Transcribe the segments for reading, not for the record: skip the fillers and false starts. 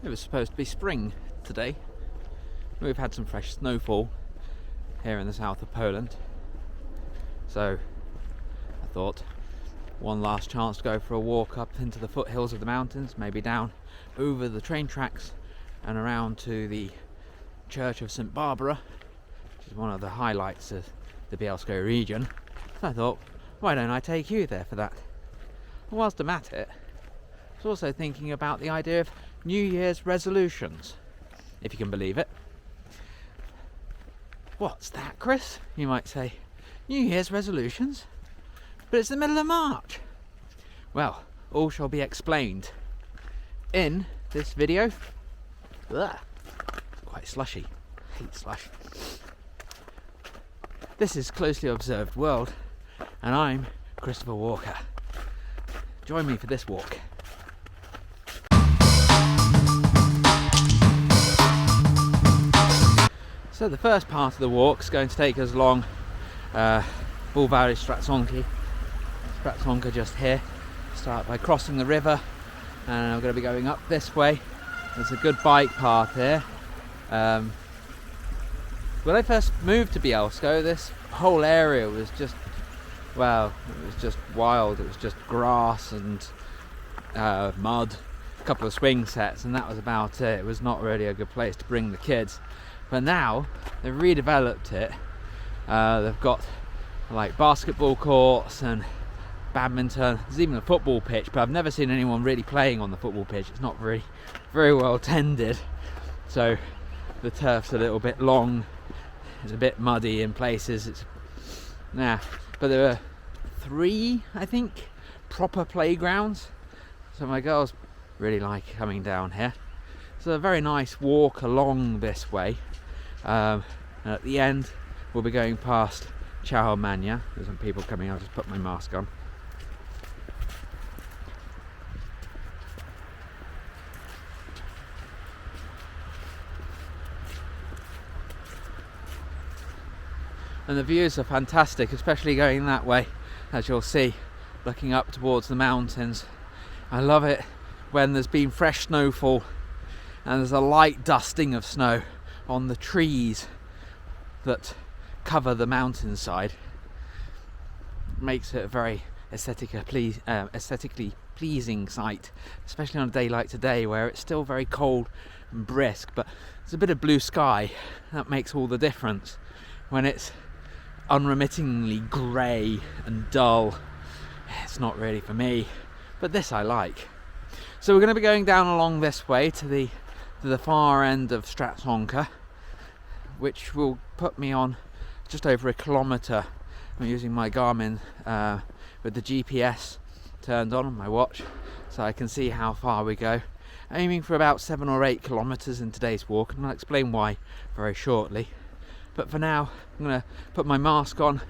It was supposed to be spring today. We've had some fresh snowfall here in the south of Poland. So I thought one last chance to go for a walk up into the foothills of the mountains, maybe down over the train tracks and around to the Church of St. Barbara, which is one of the highlights of the Bielsko region. So I thought, why don't I take you there for that? And whilst I'm at it, I was also thinking about the idea of New Year's resolutions, if you can believe it. What's that, Chris? You might say. New Year's resolutions? But it's the middle of March. Well, all shall be explained in this video. Ugh, it's quite slushy. I hate slush. This is Closely Observed World, and I'm Christopher Walker. Join me for this walk. So the first part of the walk is going to take us along Bulvary Stratsonki. Stratsonka just here. Start by crossing the river, and I'm going to be going up this way. There's a good bike path here. When I first moved to Bielsko, this whole area was just, well, it was just wild. It was just grass and mud, a couple of swing sets, and that was about it. It was not really a good place to bring the kids. But now they've redeveloped it. They've got like basketball courts and badminton. There's even a football pitch, but I've never seen anyone really playing on the football pitch. It's not very well tended, so the turf's a little bit long. It's a bit muddy in places. But there are 3, I think, proper playgrounds. So my girls really like coming down here. So a very nice walk along this way. And at the end, we'll be going past Ciaomania. There's some people coming. I'll just put my mask on. And the views are fantastic, especially going that way, as you'll see, looking up towards the mountains. I love it when there's been fresh snowfall and there's a light dusting of snow on the trees that cover the mountainside. It makes it a very aesthetically pleasing sight, especially on a day like today where it's still very cold and brisk, but there's a bit of blue sky. That makes all the difference. When it's unremittingly grey and dull, it's not really for me, but this I like. So we're going to be going down along this way to the far end of Stratsonka, which will put me on just over a kilometre. I'm using my Garmin with the GPS turned on my watch, so I can see how far we go. Aiming for about 7 or 8 kilometres in today's walk, and I'll explain why very shortly. But for now, I'm going to put my mask on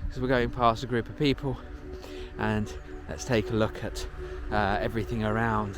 because we're going past a group of people, and let's take a look at everything around.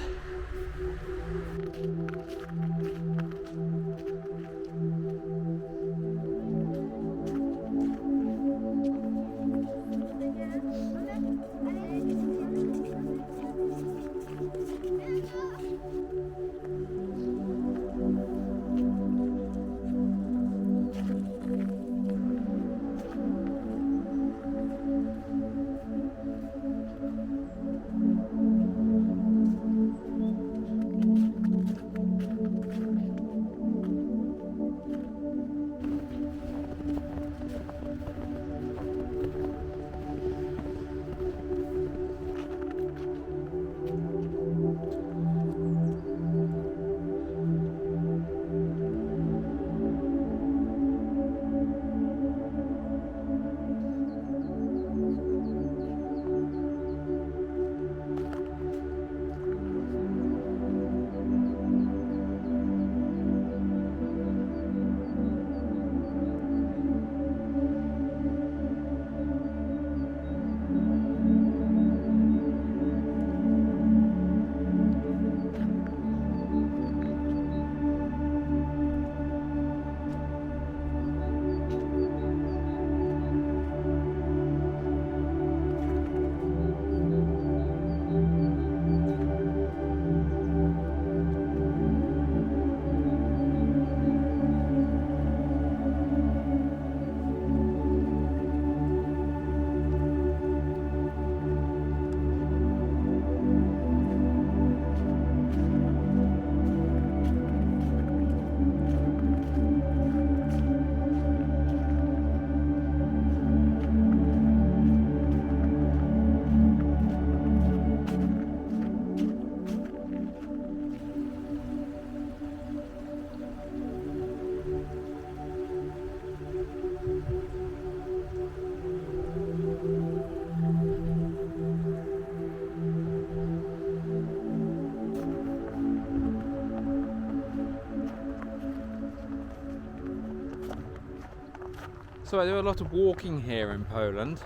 So I do a lot of walking here in Poland.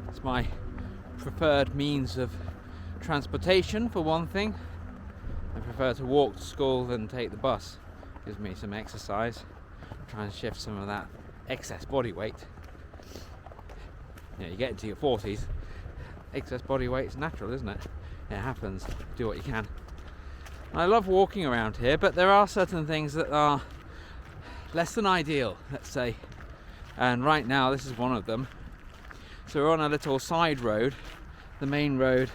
It's my preferred means of transportation, for one thing. I prefer to walk to school than take the bus. Gives me some exercise. Try and shift some of that excess body weight. You get into your 40s, excess body weight's natural, isn't it? It happens. Do what you can. I love walking around here, but there are certain things that are less than ideal, let's say. And right now this is one of them. So we're on a little side road. The main road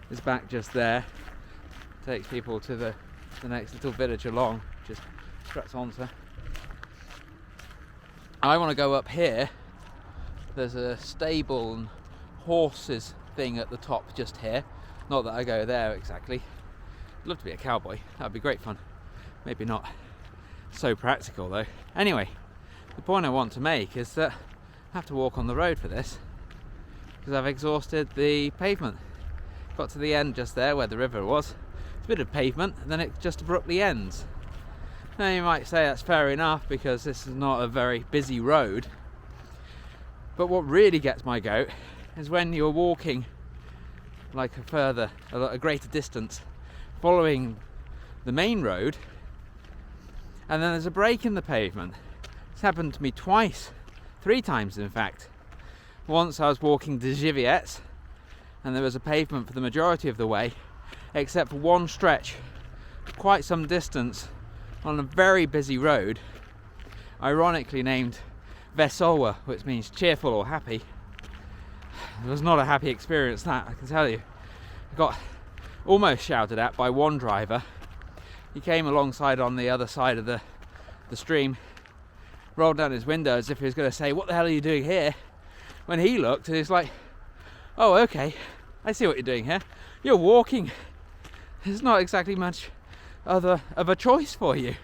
is back just there. Takes people to the next little village along, just Stratsonsa. I want to go up here. There's a stable and horses thing at the top just here. Not that I go there exactly. I'd love to be a cowboy. That would be great fun. Maybe not so practical though. Anyway, the point I want to make is that I have to walk on the road for this because I've exhausted the pavement. Got to the end just there where the river was. It's a bit of pavement and then it just abruptly ends. Now you might say that's fair enough because this is not a very busy road. But what really gets my goat is when you're walking like a greater distance following the main road and then there's a break in the pavement. It's happened to me twice, 3 times in fact. Once I was walking to Żywiec and there was a pavement for the majority of the way except for one stretch quite some distance on a very busy road, ironically named Wesoło, which means cheerful or happy. It was not a happy experience, that I can tell you. I got almost shouted at by one driver. He came alongside on the other side of the stream, rolled down his window as if he was going to say, "What the hell are you doing here?" When he looked and he's like, "Oh, okay, I see what you're doing here. You're walking. There's not exactly much of a choice for you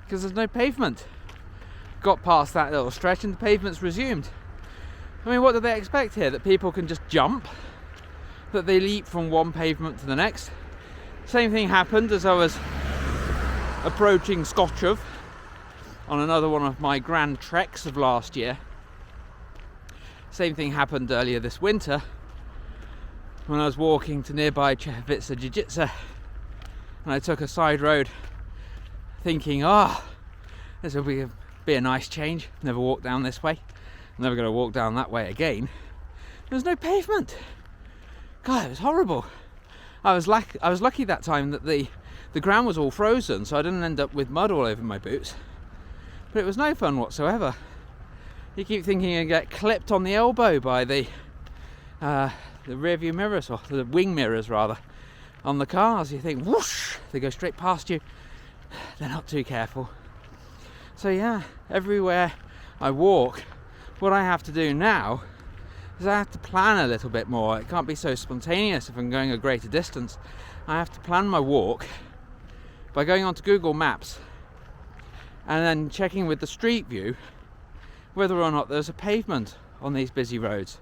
because there's no pavement." Got past that little stretch and the pavement's resumed. I mean, what do they expect here? That people can just jump? That they leap from one pavement to the next? Same thing happened as I was approaching Skoczów on another one of my grand treks of last year. Same thing happened earlier this winter when I was walking to nearby Czechowice-Dziedzice and I took a side road thinking, this will be a nice change. Never walked down this way. I'm never going to walk down that way again. There's no pavement. God, it was horrible. I was lucky that time that the ground was all frozen, so I didn't end up with mud all over my boots. But it was no fun whatsoever. You keep thinking you get clipped on the elbow by the rear view mirrors, or the wing mirrors rather, on the cars. You think, whoosh, they go straight past you. They're not too careful. So yeah, everywhere I walk, what I have to do now is I have to plan a little bit more. It can't be so spontaneous if I'm going a greater distance. I have to plan my walk by going onto Google Maps and then checking with the Street View whether or not there's a pavement on these busy roads.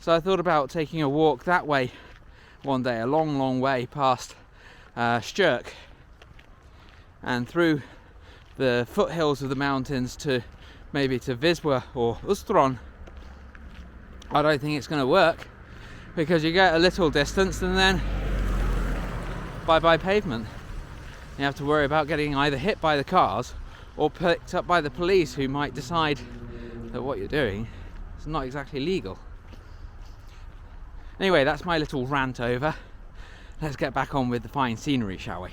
So I thought about taking a walk that way one day, a long way past Szczyrk and through the foothills of the mountains to maybe to Wisła or Ustron. I don't think it's going to work because you get a little distance and then bye pavement. You have to worry about getting either hit by the cars or picked up by the police, who might decide that what you're doing is not exactly legal. Anyway, that's my little rant over. Let's get back on with the fine scenery, shall we?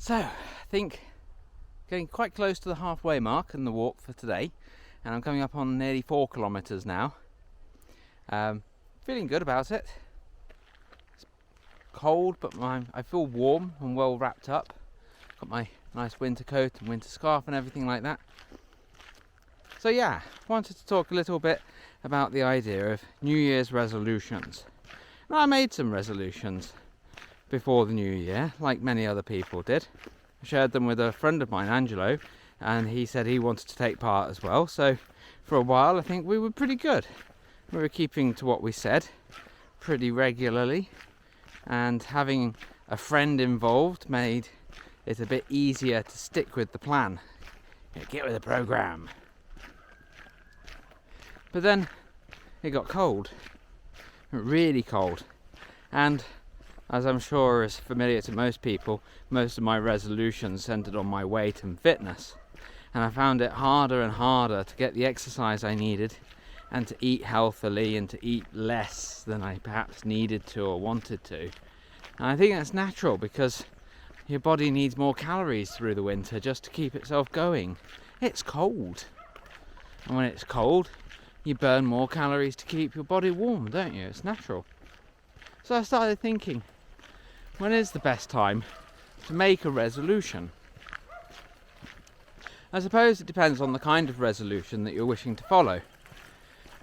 So, I think getting quite close to the halfway mark in the walk for today, and I'm coming up on nearly 4 kilometres now. Feeling good about it. It's cold, but I feel warm and well wrapped up. Got my nice winter coat and winter scarf and everything like that. So yeah, wanted to talk a little bit about the idea of New Year's resolutions. Now, I made some resolutions before the new year, like many other people did. I shared them with a friend of mine, Angelo, and he said he wanted to take part as well. So for a while I think we were pretty good. We were keeping to what we said pretty regularly, and having a friend involved made it a bit easier to stick with the plan. Get with the program. But then it got cold, really cold, and as I'm sure is familiar to most people, most of my resolutions centered on my weight and fitness, and I found it harder and harder to get the exercise I needed and to eat healthily and to eat less than I perhaps needed to or wanted to. And I think that's natural, because your body needs more calories through the winter just to keep itself going. It's cold, and when it's cold you burn more calories to keep your body warm, don't you? It's natural. So I started thinking, when is the best time to make a resolution? I suppose it depends on the kind of resolution that you're wishing to follow.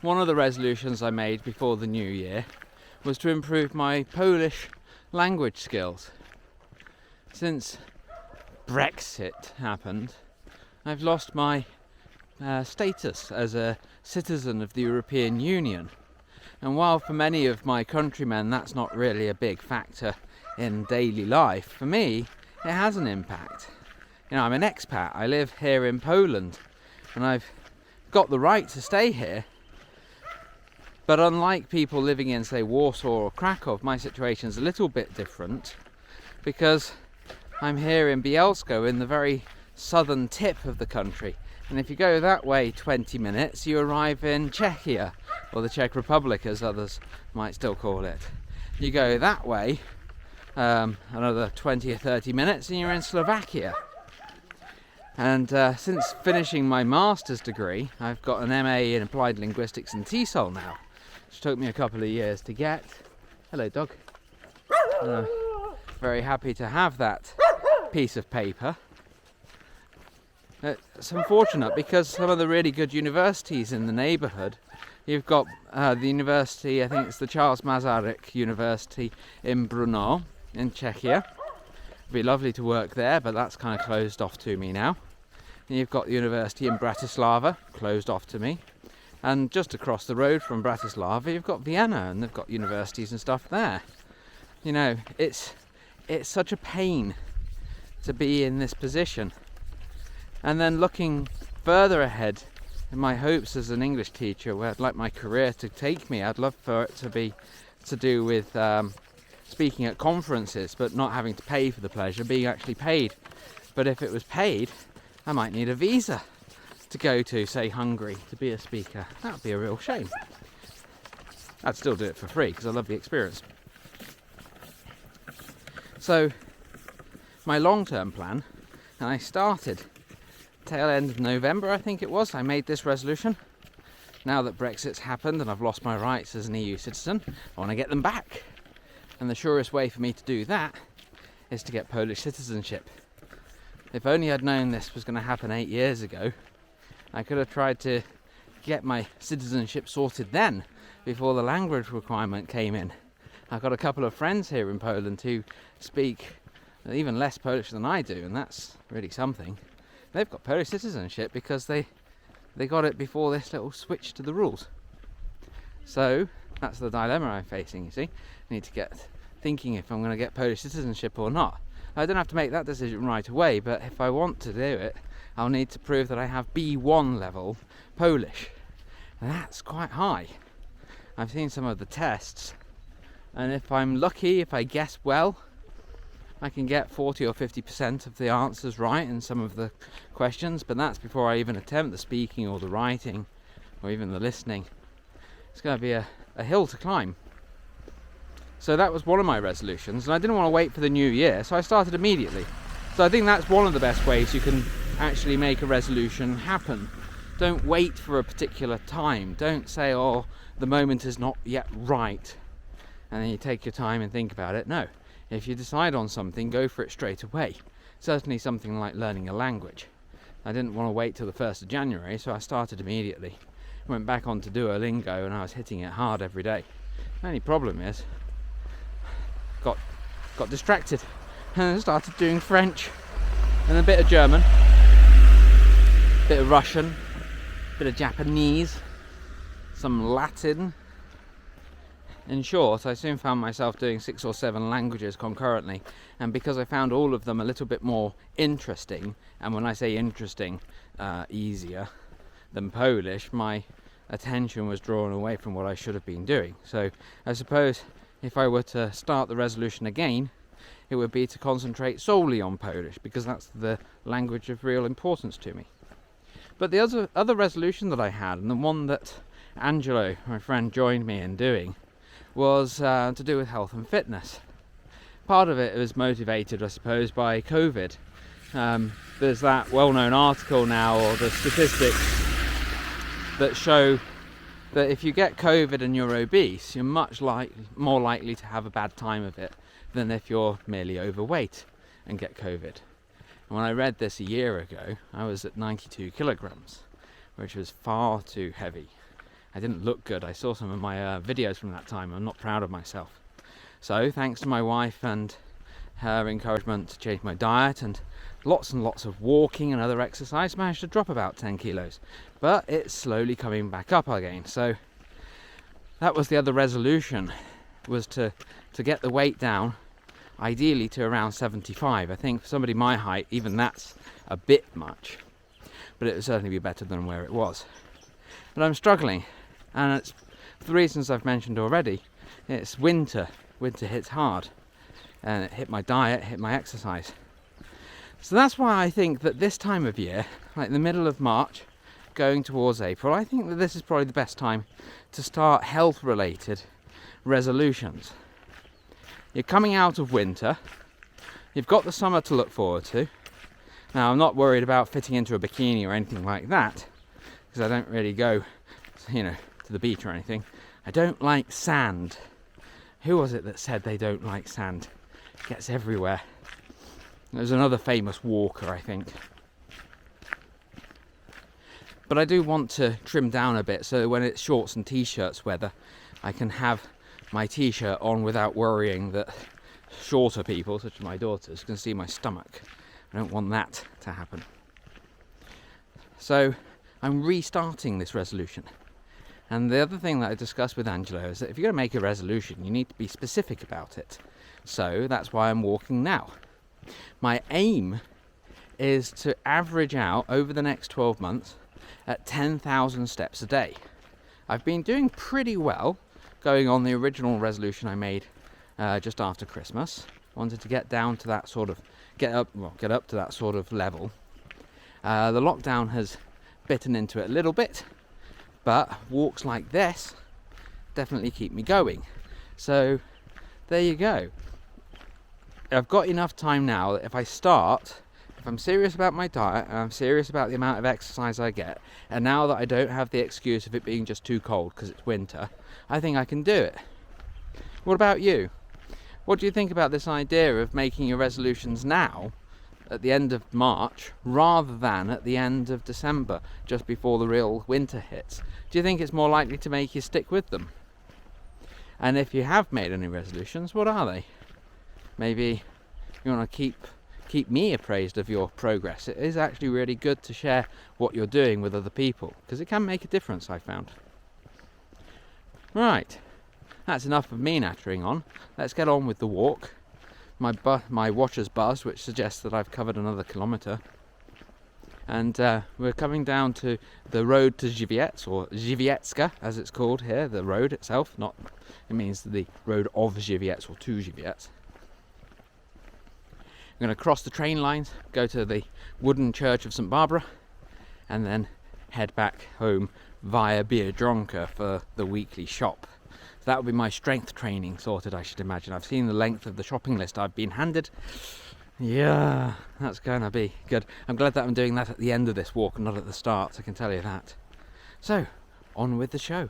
One of the resolutions I made before the new year was to improve my Polish language skills. Since Brexit happened, I've lost my status as a citizen of the European Union, and while for many of my countrymen that's not really a big factor in daily life, for me it has an impact. You know, I'm an expat. I live here in Poland and I've got the right to stay here, but unlike people living in, say, Warsaw or Krakow, my situation is a little bit different, because I'm here in Bielsko, in the very southern tip of the country. And if you go that way 20 minutes, you arrive in Czechia, or the Czech Republic as others might still call it. You go that way another 20 or 30 minutes and you're in Slovakia. And since finishing my master's degree, I've got an MA in Applied Linguistics in TESOL now, which took me a couple of years to get. Hello, dog. Very happy to have that piece of paper. It's unfortunate because some of the really good universities in the neighbourhood, you've got the university, I think it's the Charles Masaryk University in Brno in Czechia. It'd be lovely to work there, but that's kind of closed off to me now. And you've got the university in Bratislava, closed off to me. And just across the road from Bratislava you've got Vienna, and they've got universities and stuff there. You know, it's such a pain to be in this position. And then looking further ahead in my hopes as an English teacher, where I'd like my career to take me, I'd love for it to be to do with speaking at conferences, but not having to pay for the pleasure, being actually paid. But if it was paid, I might need a visa to go to, say, Hungary to be a speaker. That would be a real shame. I'd still do it for free because I love the experience. So my long-term plan, and I started tail end of November, I think it was, I made this resolution. Now that Brexit's happened and I've lost my rights as an EU citizen, I want to get them back. And the surest way for me to do that is to get Polish citizenship. If only I'd known this was going to happen 8 years ago, I could have tried to get my citizenship sorted then, before the language requirement came in. I've got a couple of friends here in Poland who speak even less Polish than I do, and that's really something. They've got Polish citizenship because they got it before this little switch to the rules. So that's the dilemma I'm facing, you see. I need to get thinking if I'm going to get Polish citizenship or not. I don't have to make that decision right away, but if I want to do it, I'll need to prove that I have B1 level Polish. And that's quite high. I've seen some of the tests, and if I'm lucky, if I guess well, I can get 40 or 50% of the answers right in some of the questions, but that's before I even attempt the speaking or the writing or even the listening. It's going to be a hill to climb. So that was one of my resolutions, and I didn't want to wait for the new year, so I started immediately. So I think that's one of the best ways you can actually make a resolution happen. Don't wait for a particular time. Don't say, oh, the moment is not yet right, and then you take your time and think about it. No, if you decide on something, go for it straight away. Certainly something like learning a language. I didn't want to wait till the 1st of January, so I started immediately. Went back onto Duolingo and I was hitting it hard every day. The only problem is, got distracted and started doing French and a bit of German, a bit of Russian, a bit of Japanese, some Latin. In short, I soon found myself doing 6 or 7 languages concurrently, and because I found all of them a little bit more interesting, and when I say interesting, easier than Polish, my attention was drawn away from what I should have been doing. So I suppose if I were to start the resolution again, it would be to concentrate solely on Polish, because that's the language of real importance to me. But the other resolution that I had, and the one that Angelo, my friend, joined me in doing, was to do with health and fitness. Part of it was motivated, I suppose, by COVID. There's that well-known article now, or the statistics that show that if you get COVID and you're obese, you're much more likely to have a bad time of it than if you're merely overweight and get COVID. And when I read this a year ago, I was at 92 kilograms, which was far too heavy. I didn't look good. I saw some of my videos from that time. I'm not proud of myself. So thanks to my wife and her encouragement to change my diet and lots of walking and other exercise, managed to drop about 10 kilos. But it's slowly coming back up again. So that was the other resolution, was to get the weight down, ideally to around 75. I think for somebody my height, even that's a bit much. But it would certainly be better than where it was. But I'm struggling. And it's for the reasons I've mentioned already. It's winter. Winter hits hard. And it hit my diet, hit my exercise. So that's why I think that this time of year, like the middle of March, going towards April, I think that this is probably the best time to start health-related resolutions. You're coming out of winter. You've got the summer to look forward to. Now, I'm not worried about fitting into a bikini or anything like that, because I don't really go, to the beach or anything. I don't like sand. Who was it that said they don't like sand? It gets everywhere. There's another famous walker, I think. But I do want to trim down a bit, so when it's shorts and t-shirts weather, I can have my t-shirt on without worrying that shorter people, such as my daughters, can see my stomach. I don't want that to happen. So I'm restarting this resolution. And the other thing that I discussed with Angelo is that if you're going to make a resolution, you need to be specific about it. So that's why I'm walking now. My aim is to average out over the next 12 months at 10,000 steps a day. I've been doing pretty well, going on the original resolution I made just after Christmas. Wanted to get down to that sort of, get up to that sort of level. The lockdown has bitten into it a little bit, but walks like this definitely keep me going. So there you go. I've got enough time now that if I start, if I'm serious about my diet and I'm serious about the amount of exercise I get, and now that I don't have the excuse of it being just too cold because it's winter, I think I can do it. What about you? What do you think about this idea of making your resolutions now at the end of March rather than at the end of December, just before the real winter hits? Do you think it's more likely to make you stick with them? And if you have made any resolutions, what are they? Maybe you want to keep me appraised of your progress. It is actually really good to share what you're doing with other people, because it can make a difference, I found. Right, that's enough of me nattering on. Let's get on with the walk. My watch has buzzed, which suggests that I've covered another kilometre. And we're coming down to the road to Żywiec, or Żywiecka as it's called here, the road itself. It means the road of Żywiec, or to Żywiec. I'm going to cross the train lines, go to the wooden church of St Barbara, and then head back home via Biedronka for the weekly shop. So that would be my strength training sorted, I should imagine. I've seen the length of the shopping list I've been handed. Yeah, that's going to be good. I'm glad that I'm doing that at the end of this walk and not at the start, I can tell you that. So, on with the show.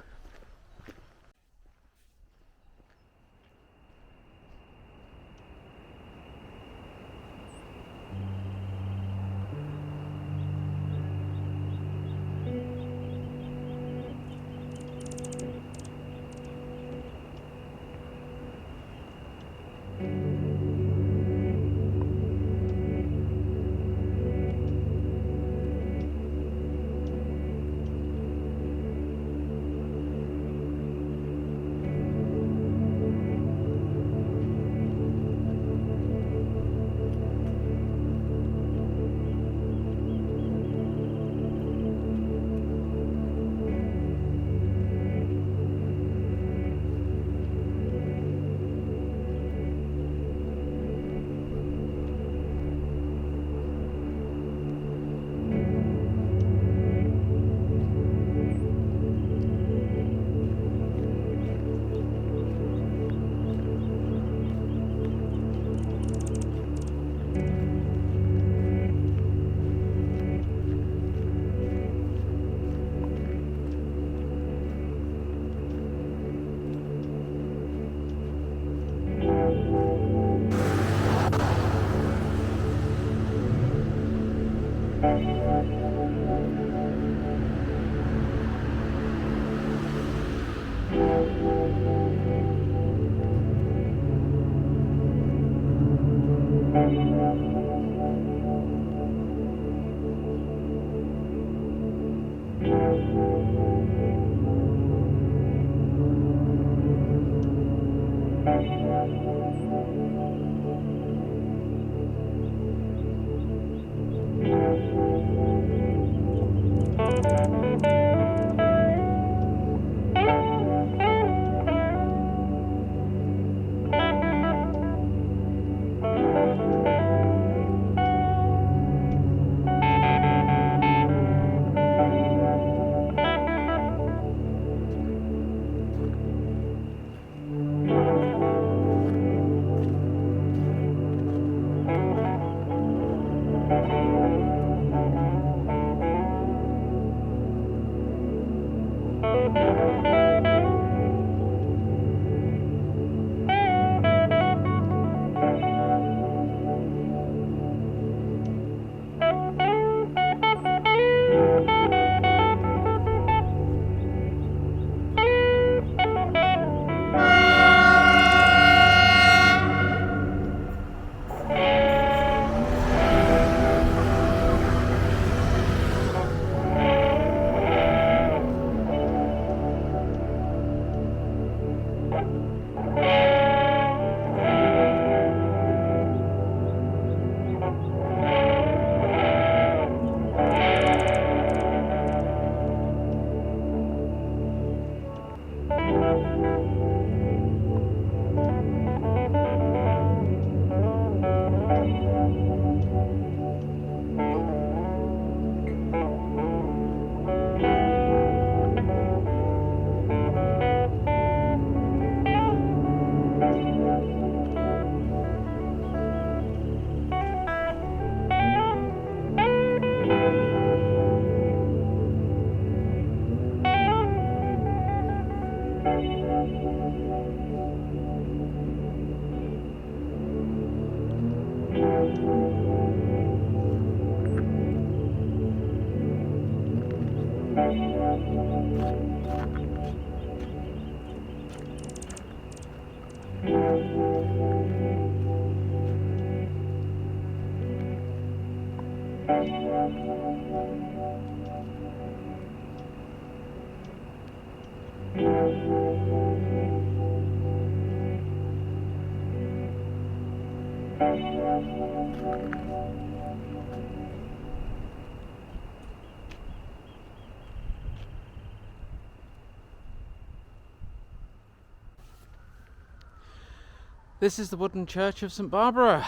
This is the wooden church of St Barbara.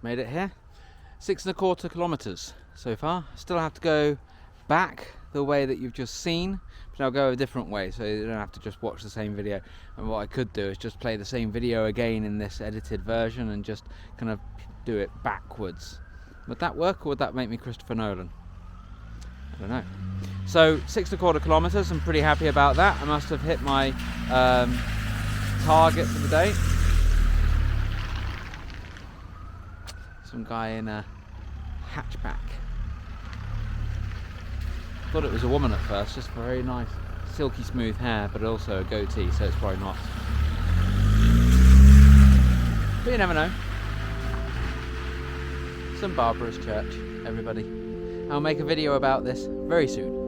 Made it here. 6.25 kilometres so far. Still have to go back the way that you've just seen, but I'll go a different way, so you don't have to just watch the same video. And what I could do is just play the same video again in this edited version and just kind of do it backwards. Would that work, or would that make me Christopher Nolan? I don't know. So 6¼ kilometers, I'm pretty happy about that. I must have hit my target for the day. Some guy in a hatchback. Thought it was a woman at first, just very nice silky smooth hair, but also a goatee, so it's probably not. But you never know. St Barbara's Church, everybody. I'll make a video about this very soon.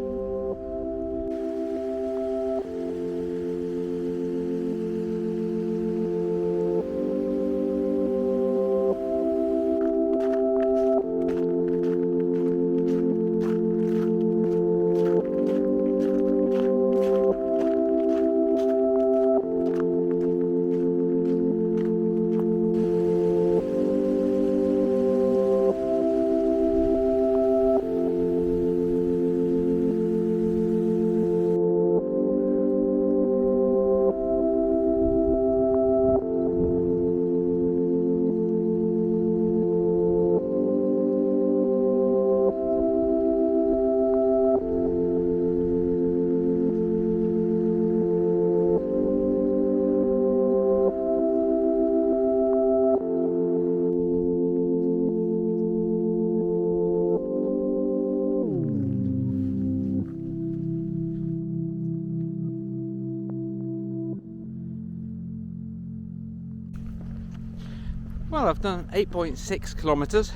Well, I've done 8.6 kilometers.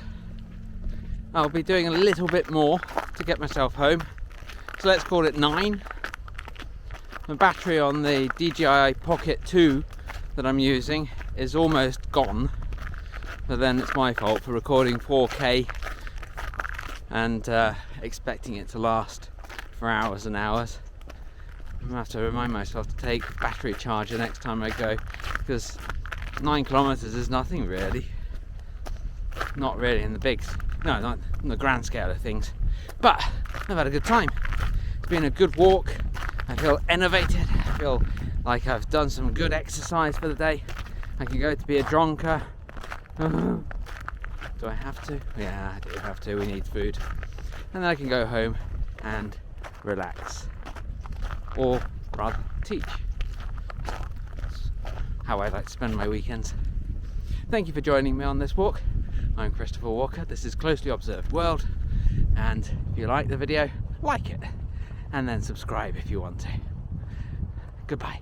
I'll be doing a little bit more to get myself home, so let's call it 9. The battery on the DJI Pocket 2 that I'm using is almost gone, but then it's my fault for recording 4K and expecting it to last for hours and hours. I'm gonna have to remind myself to take a battery charger next time I go, because 9 kilometers is nothing really. Not really in the big, no, not in the grand scale of things. But I've had a good time. It's been a good walk. I feel enervated. I feel like I've done some good exercise for the day. I can go to Biedronka. Do I have to? Yeah, I do have to. We need food. And then I can go home and relax. Or rather, teach. How I like to spend my weekends. Thank you for joining me on this walk. I'm Christopher Walker. This is Closely Observed World, and if you like the video, like it, and then subscribe if you want to. Goodbye.